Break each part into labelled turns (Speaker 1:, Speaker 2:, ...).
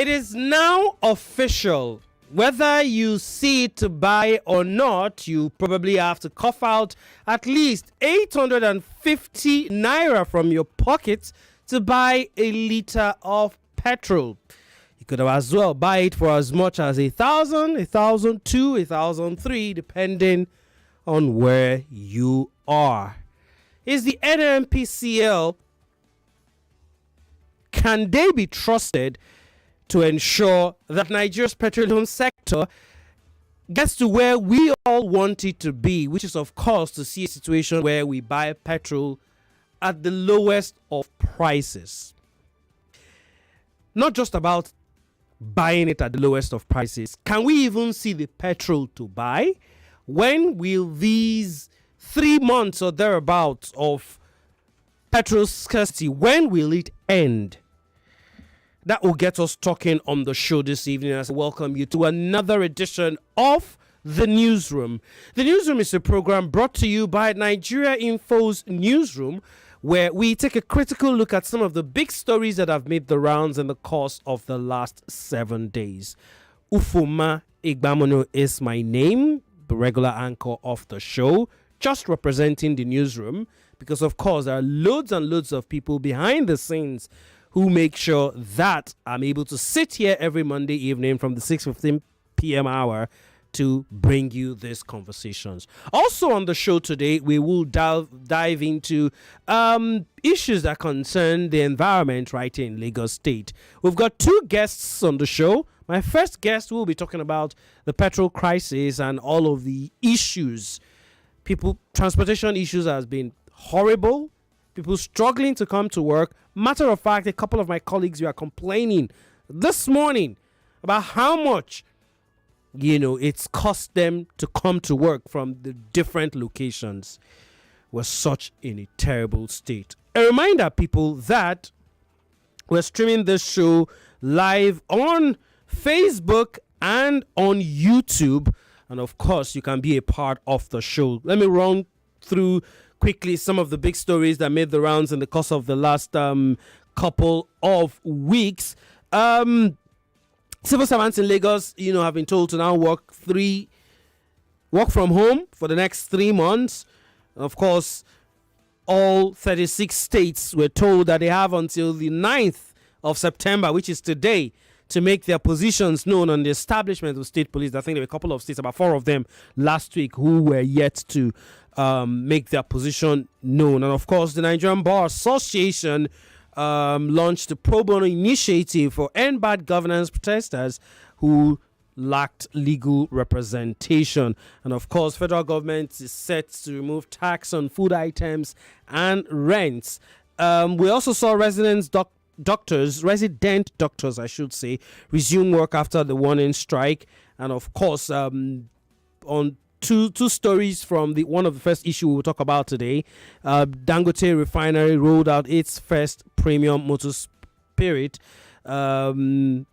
Speaker 1: It is now official. Whether you see it to buy or not, you probably have to cough out at least 850 naira from your pocket to buy a liter of petrol. You could as well buy it for as much as 1,000, 1,002, 1,003, depending on where you are. Is the NMPCL, can they be trusted to ensure that Nigeria's petroleum sector gets to where we all want it to be, which is, of course, to see a situation where we buy petrol at the lowest of prices? Not just about buying it at the lowest of prices. Can we even see the petrol to buy? When will these 3 months or thereabouts of petrol scarcity, when will it end? That will get us talking on the show this evening as I welcome you to another edition of The Newsroom. The Newsroom is a program brought to you by Nigeria Info's Newsroom, where we take a critical look at some of the big stories that have made the rounds in the course of the last 7 days. Ufuoma Egbamuno is my name, the regular anchor of the show, just representing the Newsroom, because of course there are loads and loads of people behind the scenes who make sure that I'm able to sit here every Monday evening from the 6:15 p.m. hour to bring you these conversations. Also on the show today, we will dive into issues that concern the environment right here in Lagos State. We've got 2 guests on the show. My first guest will be talking about the petrol crisis and all of the issues. Transportation issues has been horrible. People struggling to come to work. Matter of fact, a couple of my colleagues were complaining this morning about how much, it's cost them to come to work from the different locations. We're such in a terrible state. A reminder, people, that we're streaming this show live on Facebook and on YouTube. And of course, you can be a part of the show. Let me run through quickly some of the big stories that made the rounds in the course of the last couple of weeks. Civil servants in Lagos, have been told to now work from home for the next 3 months. Of course, all 36 states were told that they have until the 9th of September, which is today, to make their positions known on the establishment of state police. I think there were a couple of states, about 4 of them last week, who were yet to make their position known. And of course, the Nigerian Bar Association launched a pro bono initiative for end bad governance protesters who lacked legal representation. And of course, federal government is set to remove tax on food items and rents. We also saw resident doctors, I should say, resume work after the warning strike. And of course, on two stories from one of the first issue we will talk about today. Dangote Refinery rolled out its first premium motor spirit, announcing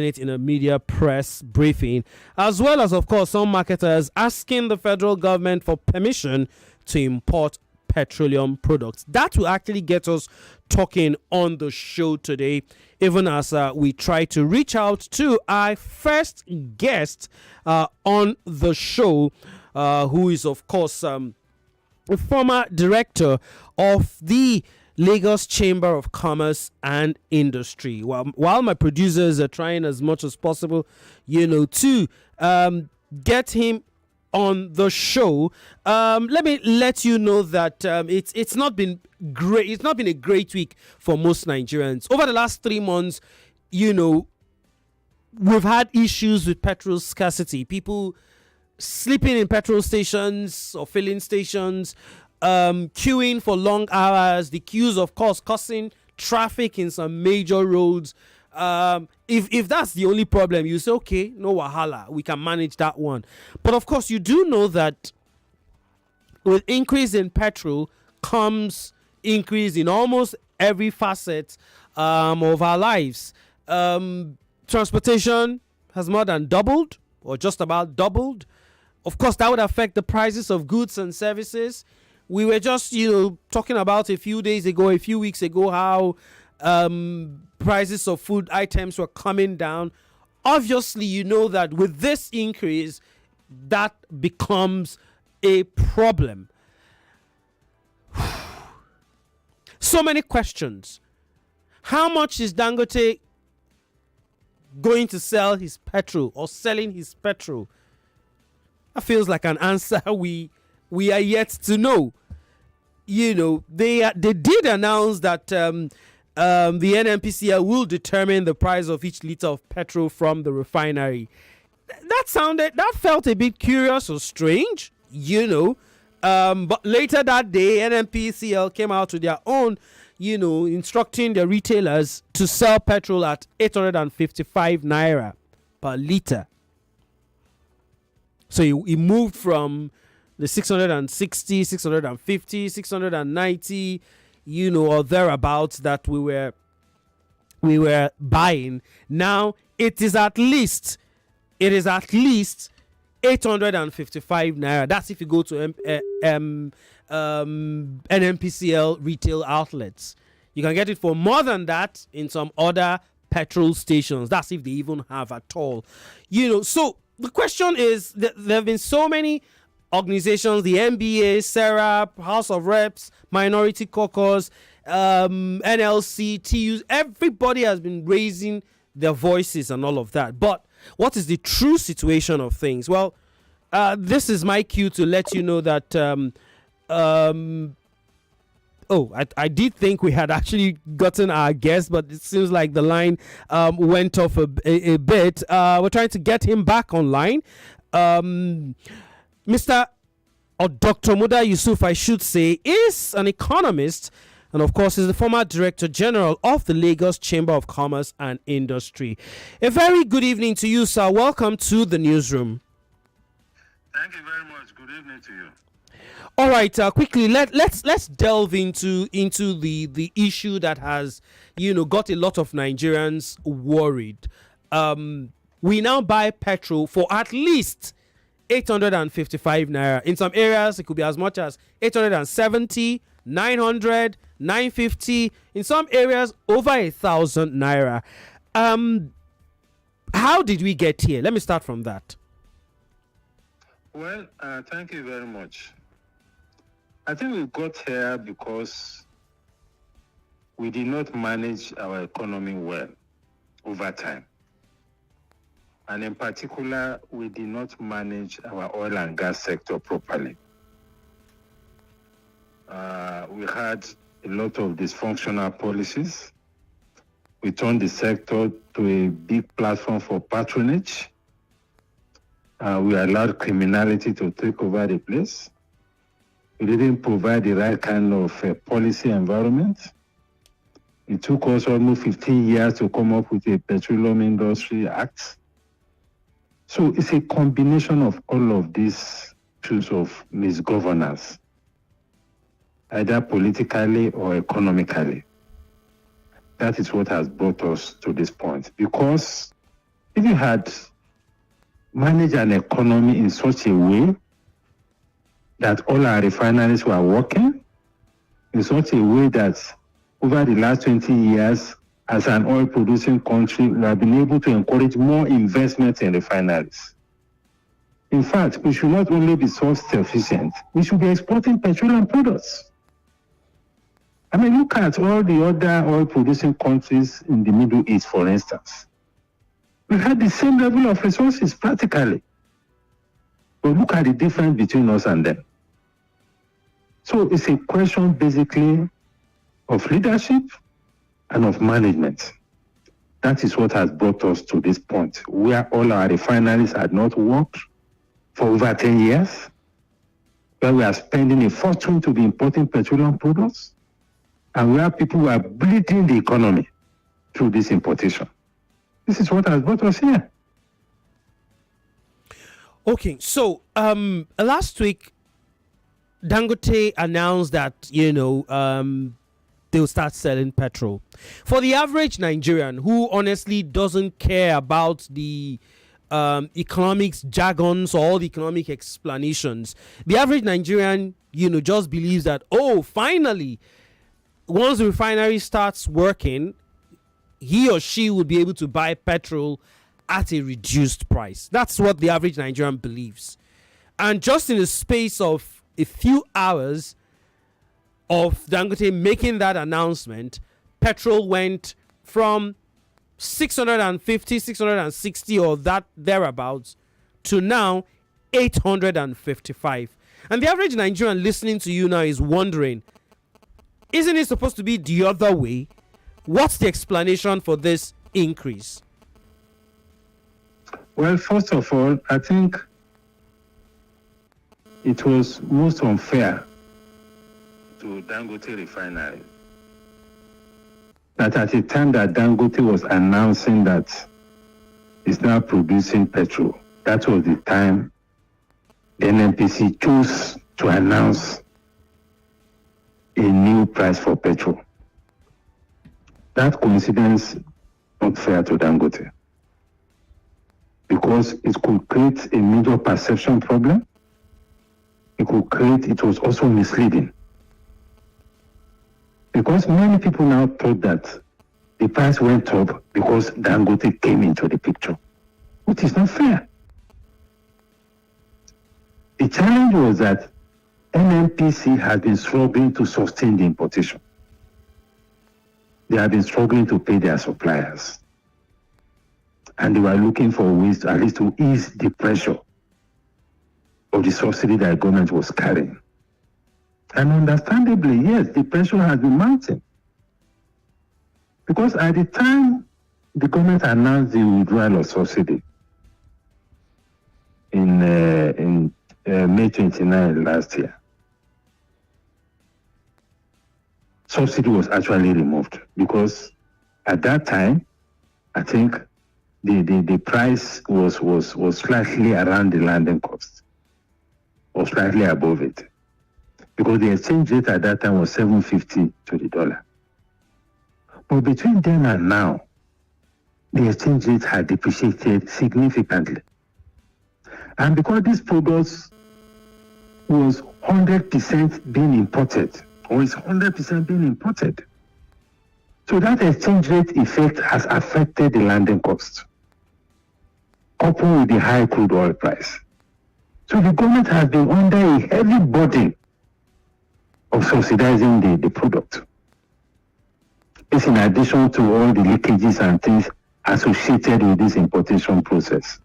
Speaker 1: it in a media press briefing, as well as, of course, some marketers asking the federal government for permission to import petroleum products. That will actually get us talking on the show today, even as we try to reach out to our first guest on the show, who is, of course, a former director of the Lagos Chamber of Commerce and Industry. While my producers are trying as much as possible, to get him on the show, let me let you know that it's not been great. It's not been a great week for most Nigerians. Over the last 3 months, we've had issues with petrol scarcity. People sleeping in petrol stations or filling stations, queuing for long hours. The queues, of course, causing traffic in some major roads. If that's the only problem, you say, okay, no wahala, we can manage that one. But of course, you do know that with increase in petrol comes increase in almost every facet of our lives. Transportation has more than doubled, or just about doubled. Of course, that would affect the prices of goods and services. We were just, talking about a few weeks ago, how prices of food items were coming down. Obviously, you know that with this increase, that becomes a problem. So many questions. How much is Dangote going to sell his petrol or selling his petrol? That feels like an answer we are yet to know. You know, they did announce that the NNPCL will determine the price of each liter of petrol from the refinery. That felt a bit curious or strange, you know. But later that day, NNPCL came out with their own, you know, instructing the retailers to sell petrol at 855 naira per liter. So he moved from the 660, 650, 690, you know, or thereabouts that we were buying. Now it is at least 855 naira. That's if you go to NNPCL retail outlets. You can get it for more than that in some other petrol stations. That's if they even have at all. You know, so the question is, there have been so many organizations, the NBA, SERAP, House of Reps, Minority Caucus, NLC, TUs, everybody has been raising their voices and all of that. But what is the true situation of things? Well, this is my cue to let you know that I did think we had actually gotten our guest, but it seems like the line went off a bit. We're trying to get him back online. Mr. or Dr. Muda Yusuf, I should say, is an economist, and of course is the former Director General of the Lagos Chamber of Commerce and Industry. A very good evening to you, sir. Welcome to the newsroom.
Speaker 2: Thank you very much. Good evening to you.
Speaker 1: All right, quickly let's delve into the issue that has, you know, got a lot of Nigerians worried. We now buy petrol for at least 855 naira. In some areas, it could be as much as 870, 900, 950. In some areas, over 1,000 naira. How did we get here? Let me start from that.
Speaker 2: Well, thank you very much. I think we got here because we did not manage our economy well over time. And in particular, we did not manage our oil and gas sector properly. We had a lot of dysfunctional policies. We turned the sector to a big platform for patronage. We allowed criminality to take over the place. We didn't provide the right kind of policy environment. It took us almost 15 years to come up with a Petroleum Industry Act. So it's a combination of all of these issues of misgovernance, either politically or economically. That is what has brought us to this point. Because if you had managed an economy in such a way that all our refineries were working, in such a way that over the last 20 years, as an oil-producing country, we have been able to encourage more investment in refineries. In fact, we should not only be self-sufficient, we should be exporting petroleum products. I mean, look at all the other oil-producing countries in the Middle East, for instance. We had the same level of resources practically. But look at the difference between us and them. So it's a question basically of leadership and of management. That is what has brought us to this point, where all our refineries had not worked for over 10 years, where we are spending a fortune to be importing petroleum products, and where people are bleeding the economy through this importation. This is what has brought us here.
Speaker 1: Okay, so last week, Dangote announced that, you know, they'll start selling petrol. For the average Nigerian who honestly doesn't care about the economics jargons or all the economic explanations, the average Nigerian, you know, just believes that, oh, finally, once the refinery starts working, he or she would be able to buy petrol at a reduced price. That's what the average Nigerian believes. And just in the space of a few hours of Dangote making that announcement, petrol went from 650, 660 or that thereabouts to now 855. And the average Nigerian listening to you now is wondering, isn't it supposed to be the other way? What's the explanation for this increase?
Speaker 2: Well, first of all, I think it was most unfair to Dangote Refinery that at the time that Dangote was announcing that it's now producing petrol, that was the time the NNPC chose to announce a new price for petrol. That coincidence not fair to Dangote, because it could create a major perception problem. It was also misleading. Because many people now thought that the price went up because Dangote came into the picture, which is not fair. The challenge was that NNPC has been struggling to sustain the importation. They have been struggling to pay their suppliers. And they were looking for ways to, at least to ease the pressure of the subsidy that the government was carrying. And understandably, yes, the pressure has been mounting. Because at the time the government announced the withdrawal of subsidy in May 29 last year, subsidy was actually removed because at that time, I think the price was slightly around the landing cost or slightly above it, because the exchange rate at that time was 750 to the dollar. But between then and now, the exchange rate had depreciated significantly. And because these products was 100% being imported, or is 100% being imported, so that exchange rate effect has affected the landing cost, coupled with the high crude oil price. So the government has been under a heavy burden of subsidizing the product. It's in addition to all the leakages and things associated with this importation process.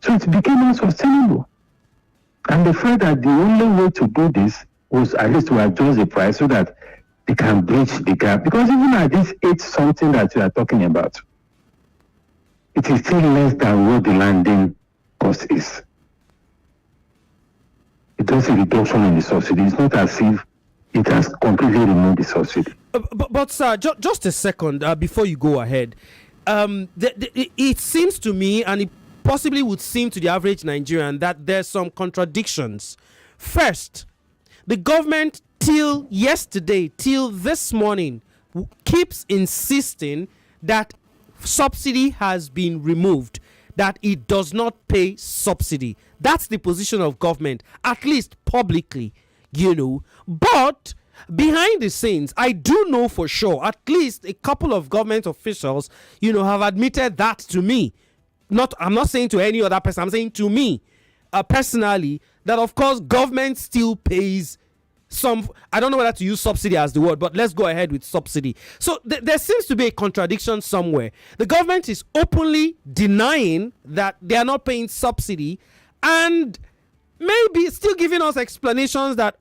Speaker 2: So it became unsustainable. And they felt that the only way to do this was at least to adjust the price so that they can bridge the gap. Because even at this 8 something that we are talking about, it is still less than what the landing cost is. It does a reduction in the subsidy. It's not as if it has completely removed the subsidy.
Speaker 1: But sir, just a second before you go ahead. It seems to me, and it possibly would seem to the average Nigerian, that there's some contradictions. First, the government till yesterday, till this morning, keeps insisting that subsidy has been removed, that it does not pay subsidy. That's the position of government, at least publicly, But behind the scenes, I do know for sure at least a couple of government officials, have admitted that to me. I'm not saying to any other person, I'm saying to me personally, that of course government still pays some, I don't know whether to use subsidy as the word, but let's go ahead with subsidy. So there seems to be a contradiction somewhere. The government is openly denying that they are not paying subsidy, and maybe still giving us explanations that,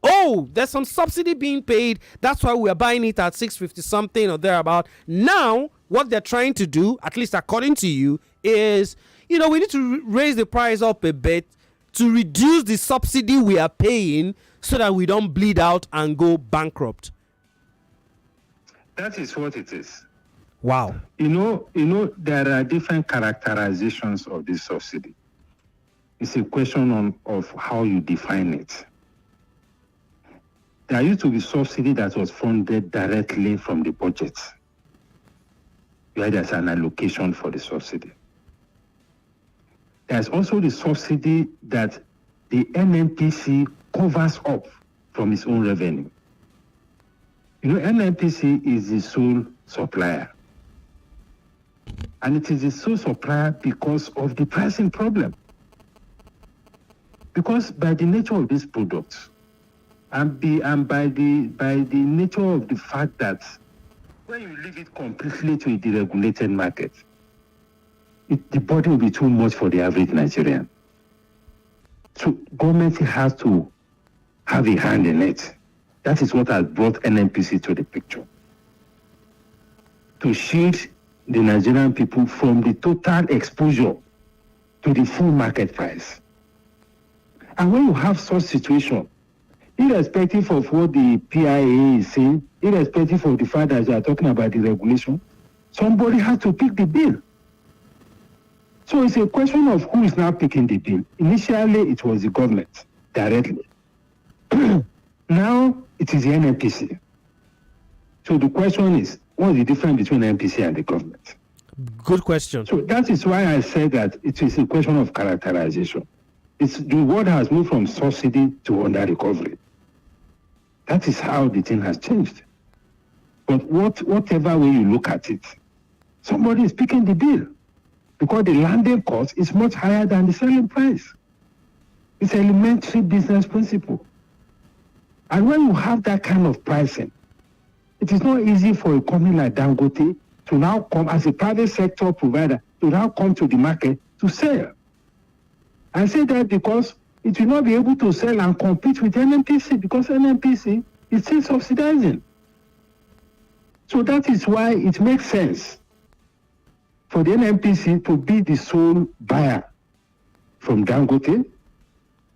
Speaker 1: there's some subsidy being paid, that's why we're buying it at 650 something or thereabout. Now what they're trying to do, at least according to you, is we need to raise the price up a bit to reduce the subsidy we are paying so that we don't bleed out and go bankrupt.
Speaker 2: That is what it is.
Speaker 1: Wow.
Speaker 2: There are different characterizations of this subsidy. It's a question of how you define it. There used to be subsidy that was funded directly from the budget, where there's an allocation for the subsidy. There's also the subsidy that the NNPC covers up from its own revenue. NNPC is the sole supplier And it is a sole supplier because of the pricing problem. Because by the nature of these products, and by the nature of the fact that when you leave it completely to a deregulated market, the burden will be too much for the average Nigerian. So government has to have a hand in it. That is what has brought NNPC to the picture. To shield the Nigerian people from the total exposure to the full market price. And when you have such situation, irrespective of what the PIA is saying, irrespective of the fact that you are talking about the regulation, somebody has to pick the bill. So it's a question of who is now picking the bill. Initially, it was the government directly. Now, it is the NNPC. So the question is, what is the difference between NNPC and the government?
Speaker 1: Good question.
Speaker 2: So that is why I said that it is a question of characterization. The word has moved from subsidy to under recovery. That is how the thing has changed. But whatever way you look at it, somebody is picking the bill because the landing cost is much higher than the selling price. It's an elementary business principle. And when you have that kind of pricing, it is not easy for a company like Dangote to now come as a private sector provider, to now come to the market to sell. I say that because it will not be able to sell and compete with NNPC because NNPC is still subsidizing. So that is why it makes sense for the NNPC to be the sole buyer from Dangote,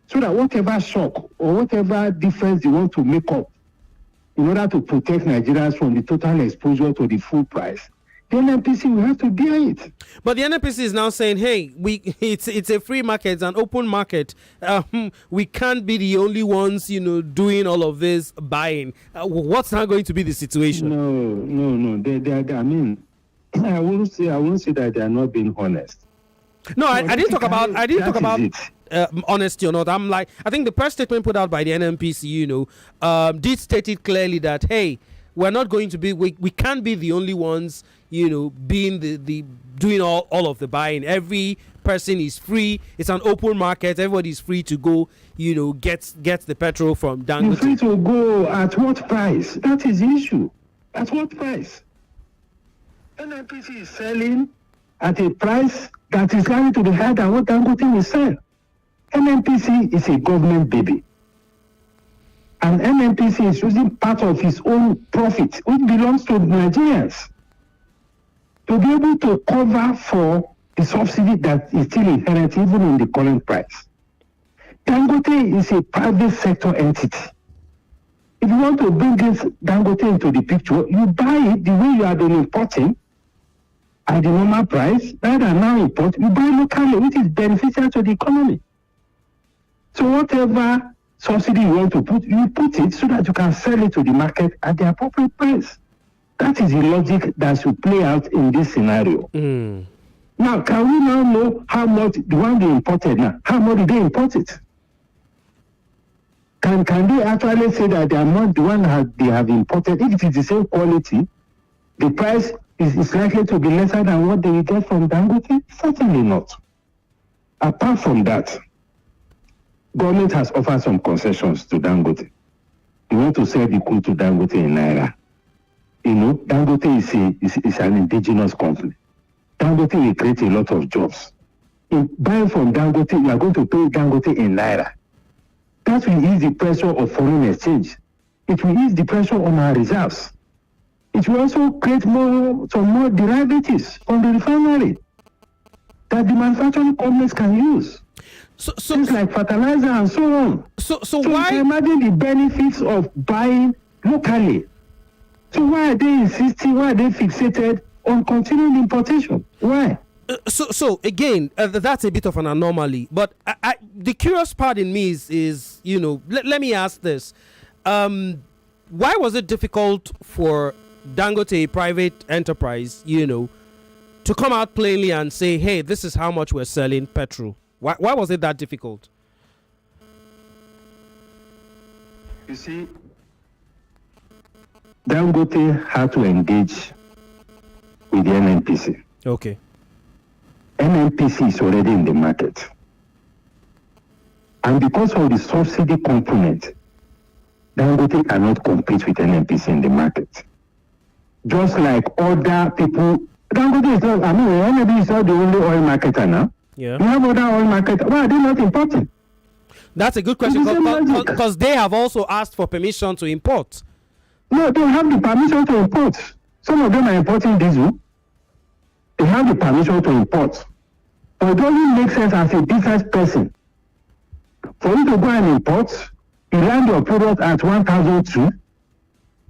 Speaker 2: so that whatever shock or whatever difference they want to make up in order to protect Nigerians from the total exposure to the full price, the NNPC will have to bear it.
Speaker 1: But the NNPC is now saying, hey, it's a free market, it's an open market. We can't be the only ones, doing all of this buying. What's now going to be the situation?
Speaker 2: No. I mean, I wouldn't say that they are not being honest.
Speaker 1: No, I didn't talk about honesty or not. I think the press statement put out by the NNPC, did state it clearly that, hey, we're not going to be, we can't be the only ones, being the doing all of the buying. Every person is free. It's an open market. Everybody's free to go, get the petrol from Dangote.
Speaker 2: You're free to go at what price? That is the issue. At what price? NNPC is selling at a price that is likely to be higher than what Dangote will sell. NNPC is a government baby. And NNPC is using part of its own profit, which belongs to Nigerians, to be able to cover for the subsidy that is still inherent even in the current price. Dangote is a private sector entity. If you want to bring this Dangote into the picture, you buy it the way you have been importing at the normal price, rather than now import, you buy locally, which is beneficial to the economy. So whatever subsidy you want to put, you put it so that you can sell it to the market at the appropriate price. That is the logic that should play out in this scenario. Now, can we now know how much the one they imported now? How much did they import it? Can they actually say that they are not the one that they have imported? If it is the same quality, the price is likely to be lesser than what they will get from Dangote? Certainly not. Apart from that, government has offered some concessions to Dangote. You want to sell the crude to Dangote in Naira. Dangote is an indigenous company. Dangote will create a lot of jobs. In buying from Dangote, you are going to pay Dangote in Naira. That will ease the pressure of foreign exchange. It will ease the pressure on our reserves. It will also create some more derivatives from the refinery that the manufacturing companies can use. Things like fertilizer and so on.
Speaker 1: So why?
Speaker 2: You can imagine the benefits of buying locally. So why are they insisting? Why are they fixated on continuing importation? Why?
Speaker 1: So again, that's a bit of an anomaly. But the curious part in me is let me ask this: why was it difficult for Dangote, a private enterprise, to come out plainly and say, "Hey, this is how much we're selling petrol"? Why was it that difficult?
Speaker 2: You see, Dangote had to engage with the NNPC.
Speaker 1: Okay.
Speaker 2: NNPC is already in the market. And because of the subsidy component, Dangote cannot compete with NNPC in the market. Just like other people, Dangote is not, NNPC is not the only oil marketer now.
Speaker 1: Yeah.
Speaker 2: We have other oil marketers. Why are they not importing?
Speaker 1: That's a good question, because they have also asked for permission to import.
Speaker 2: No, they have the permission to import. Some of them are importing diesel. They have the permission to import. But it doesn't make sense as a business person for you to go and import, you land your product at 1,002.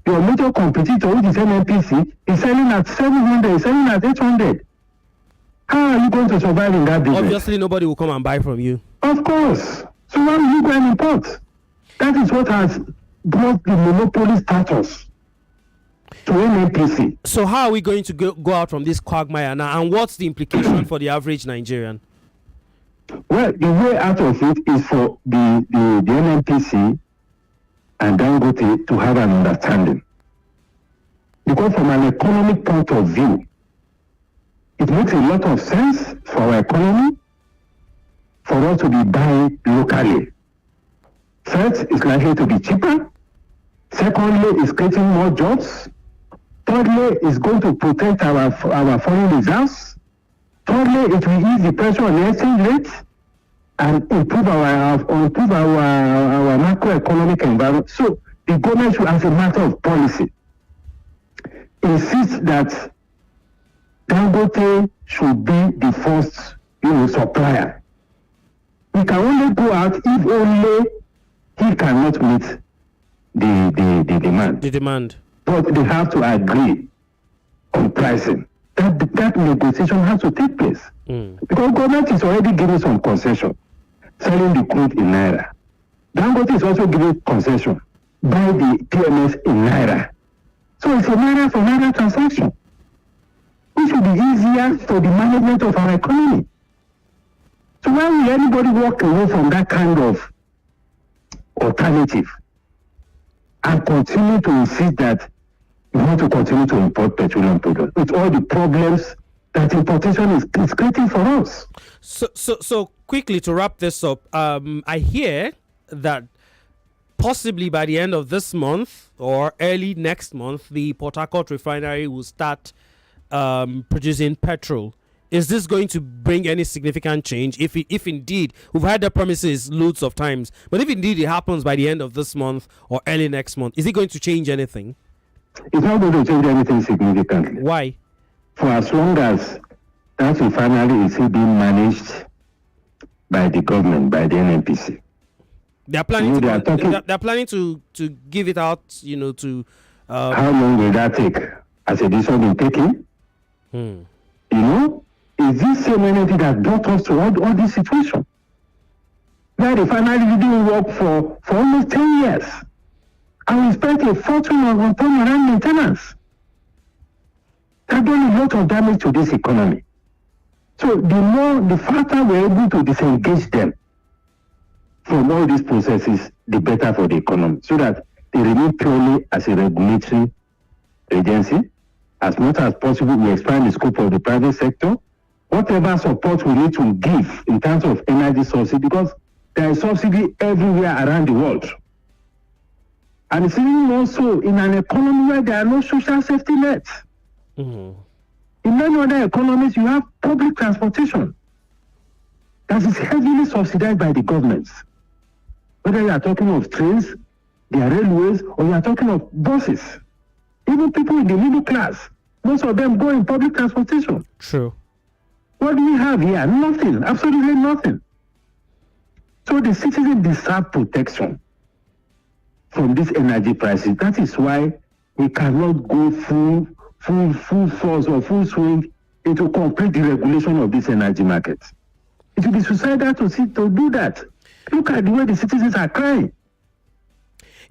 Speaker 2: Your major competitor, which is NNPC, is selling at 700, is selling at 800. How are you going to survive in that business?
Speaker 1: Obviously, nobody will come and buy from you.
Speaker 2: Of course. So why will you go and import? That is what has brought the monopoly status to NNPC.
Speaker 1: So how are we going to go out from this quagmire now, and what's the implication for the average Nigerian?
Speaker 2: Well, the way out of it is for the NNPC and Dangote to have an understanding. Because from an economic point of view, it makes a lot of sense for our economy for us to be buying locally. First, it's likely to be cheaper. Secondly, it's creating more jobs. Thirdly, it's going to protect our foreign reserves. Thirdly, it will ease the pressure on the exchange rate and improve our macroeconomic environment. So the government should, as a matter of policy, insist that Dangote should be the first, supplier. He can only go out if only he cannot meet the demand.
Speaker 1: The demand.
Speaker 2: But they have to agree on pricing. That negotiation has to take place. Because government is already giving some concession, selling the crude in Naira. Dangote is also giving concession, buy the PMS in Naira. So it's a Naira for Naira transaction, which will be easier for the management of our economy. So why will anybody walk away from that kind of alternative and continue to insist that we want to continue to import petroleum products with all the problems that importation is creating for us?
Speaker 1: So quickly to wrap this up, I hear that possibly by the end of this month or early next month, the Port Harcourt refinery will start producing petrol. Is this going to bring any significant change? If indeed, we've had the promises loads of times, but if indeed it happens by the end of this month or early next month, is it going to change anything?
Speaker 2: It's not going to change anything significantly.
Speaker 1: Why?
Speaker 2: For as long as that refinery is still being managed by the government, by the NNPC.
Speaker 1: They're planning they're planning to give it out, to...
Speaker 2: How long will that take? Has a decision been taken? Is this same entity that brought us to all this situation? That refinery didn't work for almost 10 years. And we spent a fortune on turnaround maintenance. That done a lot of damage to this economy. So the faster we're able to disengage them from all these processes, the better for the economy. So that they remain purely as a regulatory agency. As much as possible, we expand the scope of the private sector. Whatever support we need to give in terms of energy subsidy, because there is subsidy everywhere around the world. And it's even also in an economy where there are no social safety nets. In many other economies, you have public transportation that is heavily subsidized by the governments. Whether you are talking of trains, their railways, or you are talking of buses. Even people in the middle class, most of them go in public transportation.
Speaker 1: True.
Speaker 2: What do we have here? Nothing. Absolutely nothing. So the citizens deserve protection from this energy prices. That is why we cannot go full force or full swing into complete deregulation of this energy market. It will be suicidal to do that. Look at the way the citizens are crying.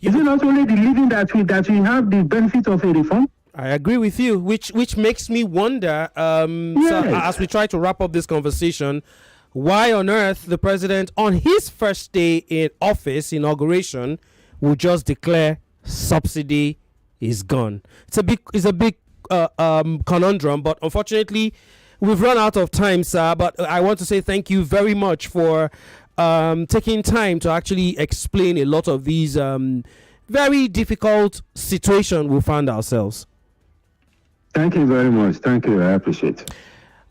Speaker 2: Is it not only the living that we have the benefit of a reform?
Speaker 1: I agree with you, which makes me wonder,
Speaker 2: Yes.
Speaker 1: so as we try to wrap up this conversation, why on earth the president, on his first day in office, inauguration, will just declare subsidy is gone. It's a big conundrum, but unfortunately, we've run out of time, sir, but I want to say thank you very much for taking time to actually explain a lot of these very difficult situations we found ourselves.
Speaker 2: Thank you very much. Thank you. I appreciate it.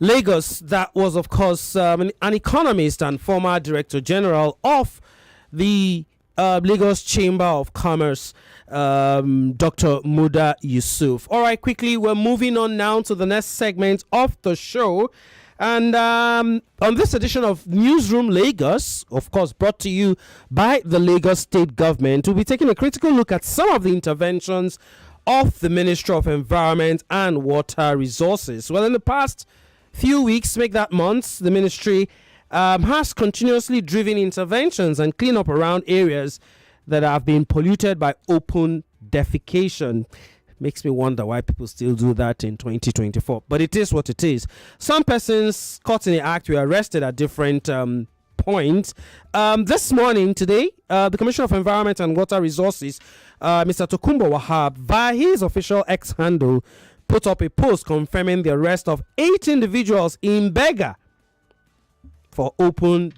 Speaker 1: Lagos, that was, of course, an economist and former Director General of the Lagos Chamber of Commerce, Dr. Muda Yusuf. All right, quickly, we're moving on now to the next segment of the show. And on this edition of Newsroom Lagos, of course, brought to you by the Lagos State Government, we'll be taking a critical look at some of the interventions of the Ministry of Environment and Water Resources. Well, in the past few weeks, make that months, the ministry has continuously driven interventions and clean up around areas that have been polluted by open defecation. Makes me wonder why people still do that in 2024. But it is what it is. Some persons caught in the act were arrested at different points. This morning, today, the Commissioner of Environment and Water Resources, Mr. Tokumbo Wahab, via his official X handle, put up a post confirming the arrest of 8 individuals in Bega for open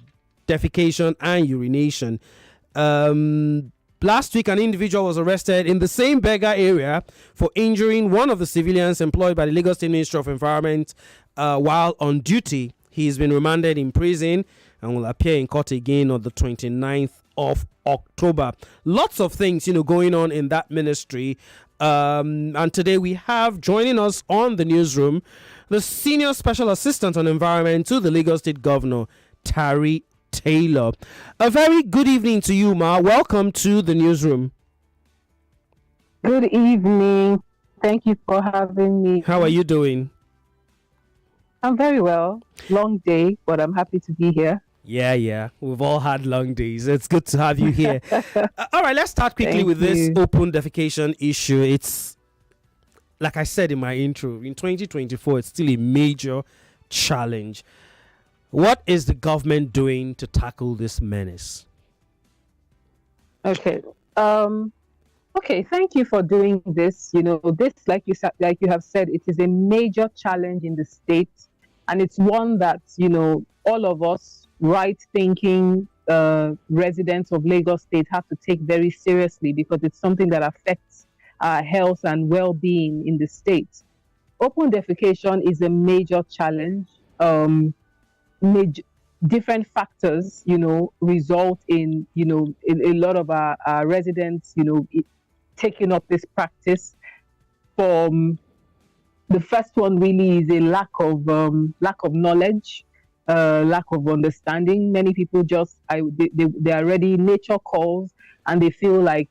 Speaker 1: defecation and urination. Last week, an individual was arrested in the same Bega area for injuring one of the civilians employed by the Lagos State Ministry of Environment while on duty. He's been remanded in prison and will appear in court again on the 29th of October. Lots of things, going on in that ministry. And today we have joining us on the newsroom the Senior Special Assistant on Environment to the Lagos State Governor, Tari Taylor. A very good evening to you, Ma. Welcome to the newsroom.
Speaker 3: Good evening. Thank you for having me.
Speaker 1: How are you doing?
Speaker 3: I'm very well. Long day, but I'm happy to be here.
Speaker 1: Yeah. We've all had long days. It's good to have you here. All right, let's start quickly
Speaker 3: Thank
Speaker 1: with this
Speaker 3: you.
Speaker 1: open defecation issue. It's, like I said in my intro, in 2024, it's still a major challenge. What is the government doing to tackle this menace?
Speaker 3: Okay. Okay. Thank you for doing this. This, like you have said, it is a major challenge in the state, and it's one that all of us right-thinking residents of Lagos State have to take very seriously, because it's something that affects our health and well-being in the state. Open defecation is a major challenge. Different factors, result in, a lot of our residents, taking up this practice. The first one really is a lack of knowledge, lack of understanding. Many people they are ready. Nature calls, and they feel like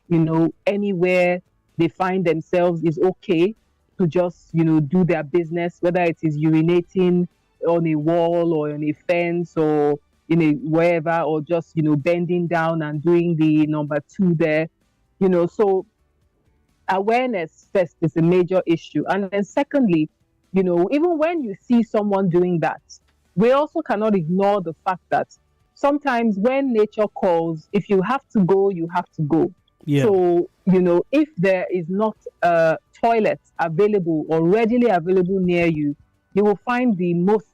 Speaker 3: anywhere they find themselves is okay to just do their business, whether it is urinating on a wall or on a fence or wherever, or just bending down and doing the number 2 there. So awareness first is a major issue, and then secondly, even when you see someone doing that, we also cannot ignore the fact that sometimes when nature calls, if you have to go, you have to go.
Speaker 1: Yeah.
Speaker 3: So if there is not a toilet available or readily available near you, you will find the most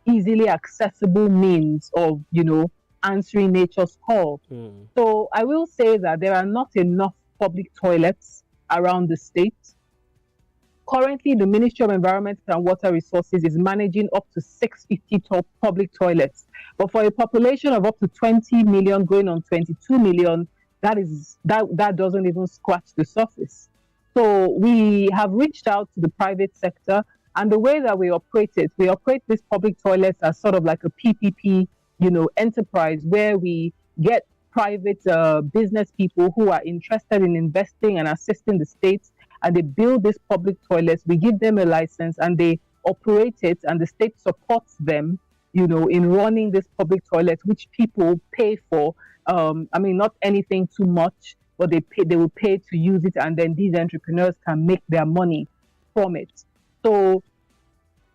Speaker 3: easily accessible means of, answering nature's call. So I will say that there are not enough public toilets around the state. Currently, the Ministry of Environment and Water Resources is managing up to 650 top public toilets. But for a population of up to 20 million going on 22 million, that doesn't even scratch the surface. So we have reached out to the private sector. And the way that we operate these public toilets as sort of like a PPP, enterprise, where we get private business people who are interested in investing and assisting the states, and they build these public toilets. We give them a license, and they operate it, and the state supports them, in running this public toilet, which people pay for. Not anything too much, but they will pay to use it, and then these entrepreneurs can make their money from it. So,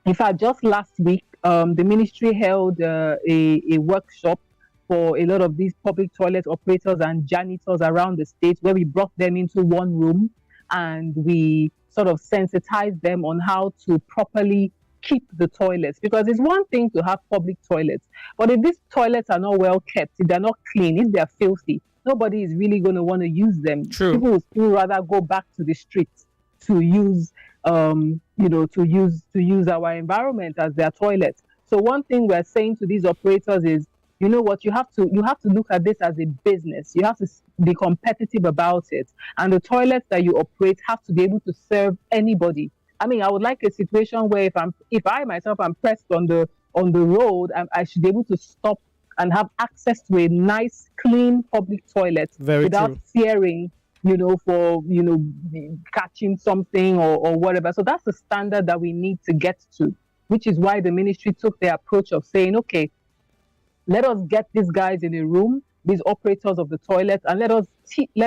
Speaker 3: in fact, just last week, the ministry held a workshop for a lot of these public toilet operators and janitors around the state, where we brought them into one room and we sort of sensitized them on how to properly keep the toilets, because it's one thing to have public toilets, but if these toilets are not well kept, if they're not clean, if they're filthy, nobody is really going to want to use them.
Speaker 1: True.
Speaker 3: People will still rather go back to the streets to use to use our environment as their toilet. So one thing we're saying to these operators is, you know what, you have to look at this as a business. You have to be competitive about it, and the toilets that you operate have to be able to serve anybody. I mean, I would like a situation where if I myself am pressed on the road, I should be able to stop and have access to a nice, clean public toilet without fearing, for catching something or whatever. So that's the standard that we need to get to, which is why the ministry took the approach of saying, okay, let us get these guys in a room, these operators of the toilet, and let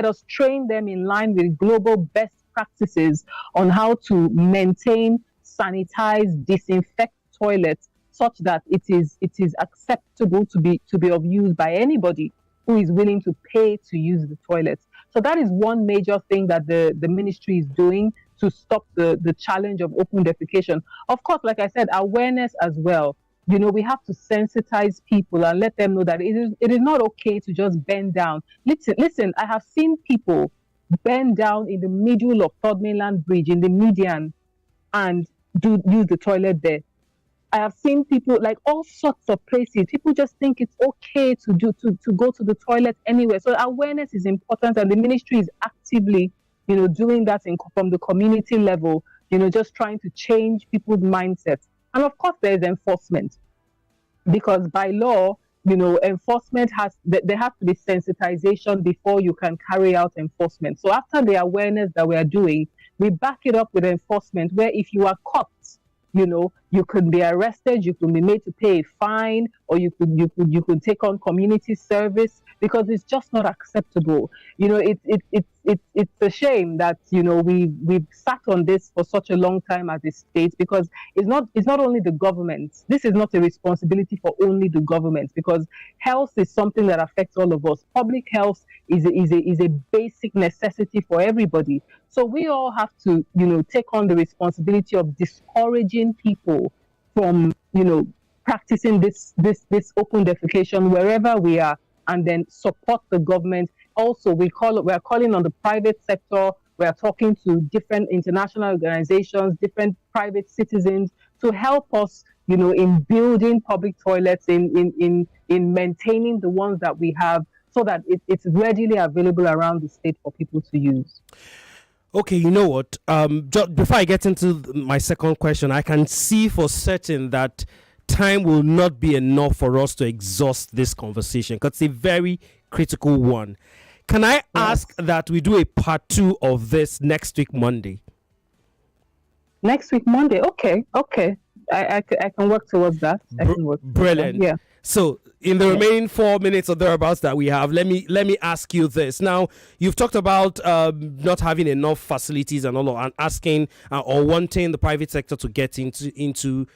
Speaker 3: us train them in line with global best practices on how to maintain, sanitize, disinfect toilets such that it is acceptable to be of use by anybody who is willing to pay to use the toilets. So that is one major thing that the ministry is doing to stop the challenge of open defecation. Of course, like I said, awareness as well. We have to sensitize people and let them know that it is not okay to just bend down. Listen, I have seen people bend down in the middle of Third Mainland Bridge, in the median, and use the toilet there. I have seen people, like all sorts of places, people just think it's okay to go to the toilet anywhere. So awareness is important, and the ministry is actively, doing that from the community level, just trying to change people's mindsets. And of course, there is enforcement, because by law, enforcement there has to be sensitization before you can carry out enforcement. So after the awareness that we are doing, we back it up with enforcement, where if you are caught, you could be arrested, you could be made to pay a fine, or you could take on community service, because it's just not acceptable. It's a shame that we've sat on this for such a long time as a state, because it's not only the government. This is not a responsibility for only the government, because health is something that affects all of us. Public health is a basic necessity for everybody. So we all have to take on the responsibility of discouraging people from practicing this open defecation wherever we are, and then support the government. Also, we are calling on the private sector. We are talking to different international organizations, different private citizens, to help us, in building public toilets, in maintaining the ones that we have, so that it's readily available around the state for people to use.
Speaker 1: Okay, you know what? Just before I get into my second question, I can see for certain that time will not be enough for us to exhaust this conversation, because it's a very critical one. Can I ask that we do a part 2 of this next week, Monday?
Speaker 3: Next week, Monday. Okay. I can work towards that.
Speaker 1: Brilliant.
Speaker 3: Yeah.
Speaker 1: So in the remaining 4 minutes or thereabouts that we have, let me ask you this. Now, you've talked about not having enough facilities and all, and asking or wanting the private sector to get into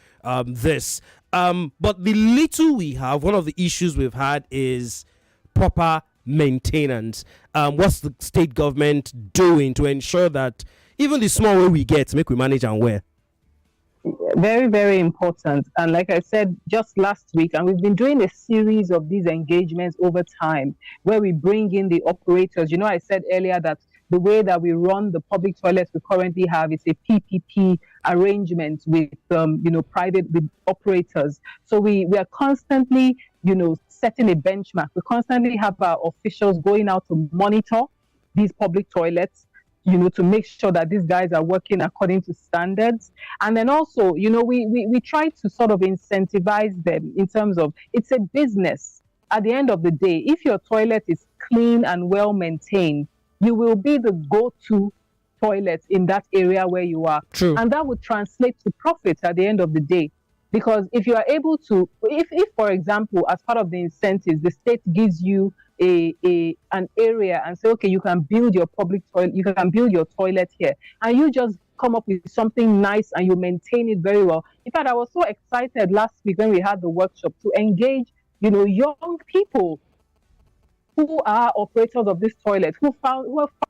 Speaker 1: this. But the little we have, one of the issues we've had is proper maintenance. What's the state government doing to ensure that even the small way we get, make we manage and wear?
Speaker 3: Very, very important. And like I said just last week, and we've been doing a series of these engagements over time, where we bring in the operators. I said earlier that the way that we run the public toilets we currently have is a PPP arrangement with private with operators. So we are constantly setting a benchmark. We constantly have our officials going out to monitor these public toilets, to make sure that these guys are working according to standards. And then also, we try to sort of incentivize them in terms of, it's a business. At the end of the day, if your toilet is clean and well maintained, you will be the go-to toilet in that area where you are.
Speaker 1: True.
Speaker 3: And that would translate to profits at the end of the day. Because if you are able to, if for example, as part of the incentives, the state gives you an area and say, okay, you can build your public toilet, you can build your toilet here, and you just come up with something nice and you maintain it very well. In fact, I was so excited last week when we had the workshop to engage, young people who are operators of this toilet, who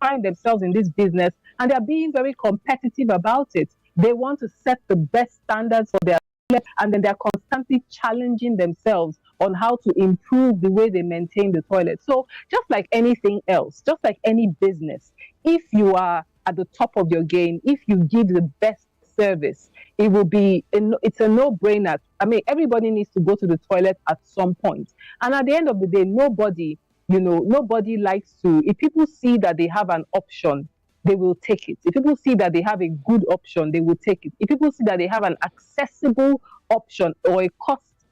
Speaker 3: find themselves in this business, and they're being very competitive about it. They want to set the best standards for their toilet, and then they're constantly challenging themselves on how to improve the way they maintain the toilet. So just like anything else, just like any business, if you are at the top of your game, if you give the best service, it will be it's a no-brainer. I mean, everybody needs to go to the toilet at some point. And at the end of the day, nobody likes to, if people see that they have an option, they will take it. If people see that they have a good option, they will take it. If people see that they have an accessible option or a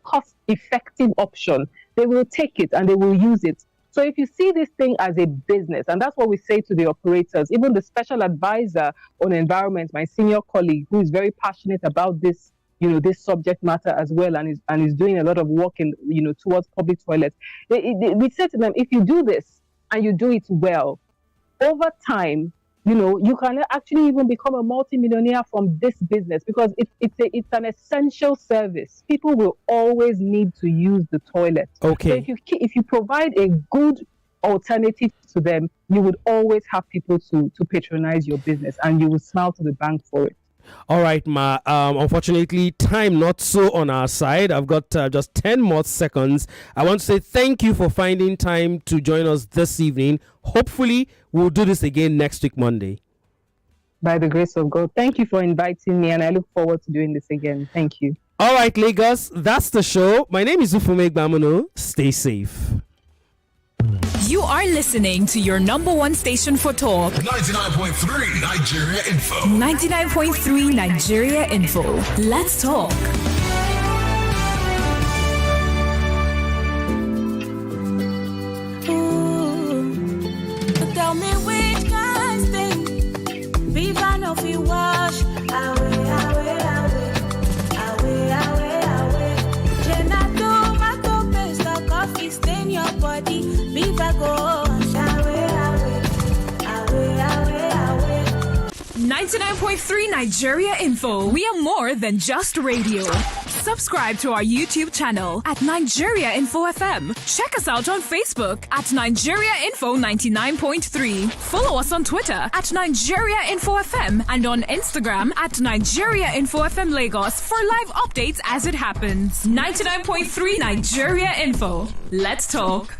Speaker 3: cost-effective option, they will take it and they will use it. So if you see this thing as a business, and that's what we say to the operators, even the special advisor on environment, my senior colleague, who is very passionate about this, this subject matter as well, and is doing a lot of work in, towards public toilets. We say to them, if you do this and you do it well, over time, you can actually even become a multimillionaire from this business, because it's an essential service. People will always need to use the toilet.
Speaker 1: Okay.
Speaker 3: So if you provide a good alternative to them, you would always have people to patronize your business, and you will smile to the bank for it.
Speaker 1: All right, Ma. Unfortunately, time not so on our side. I've got just 10 more seconds. I want to say thank you for finding time to join us this evening. Hopefully, we'll do this again next week, Monday.
Speaker 3: By the grace of God. Thank you for inviting me, and I look forward to doing this again. Thank you.
Speaker 1: All right, Lagos, that's the show. My name is Ufuoma Egbamuno. Stay safe.
Speaker 4: You are listening to your number one station for talk.
Speaker 5: 99.3 Nigeria Info.
Speaker 4: 99.3 Nigeria Info. Let's talk.
Speaker 6: Tell me which kind thing. Viva no fi wash. Away, away, away. Away, away, away. Gelato, tomato paste, coffee stain your body. Viva go wash. Away, away. Away, away, away.
Speaker 4: 99.3 Nigeria Info. We are more than just radio. Subscribe to our YouTube channel at Nigeria Info FM. Check us out on Facebook at Nigeria Info 99.3. Follow us on Twitter at Nigeria Info FM and on Instagram at Nigeria Info FM Lagos for live updates as it happens. 99.3 Nigeria Info. Let's talk.